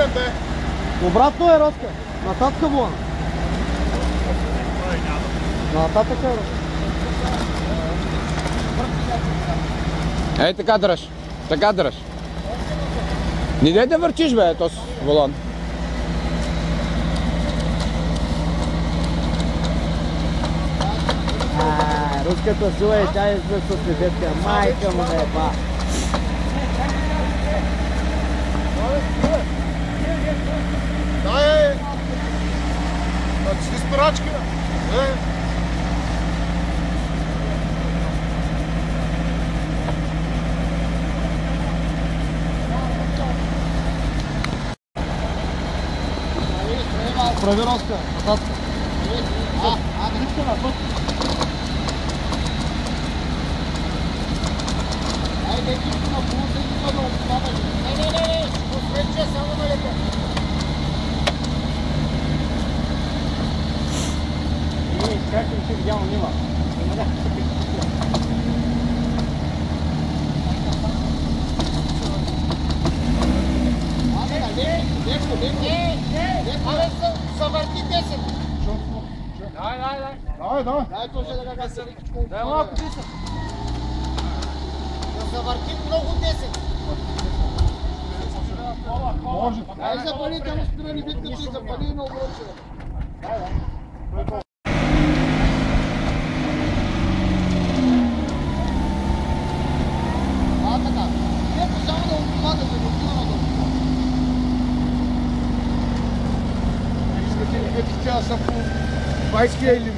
бе. Обратно е, Роска. Нататък вълна. Нататък е, Роска. Ей, така дръж. Така дръж. Не дай да върчиш, бе, този волан. Руската сила е тя излъз с лебедка. Майка му да е ба. Дай, си спирачки. Прави, Роска. Нататък. Дръжка на път. Айде, ти на полуса и това да отпадаш. Не, посветча само на лепа. Как не си видял нива? Абе, завърти 10. Дай. Дай то ще да гаса. Дай малко 10. Да завърти много 10. Може. Дай запали, там спира лебедката и запали на оброче. Така. Ето само да отпада, да отива надолу. Искате ли да ти тя са по 20 или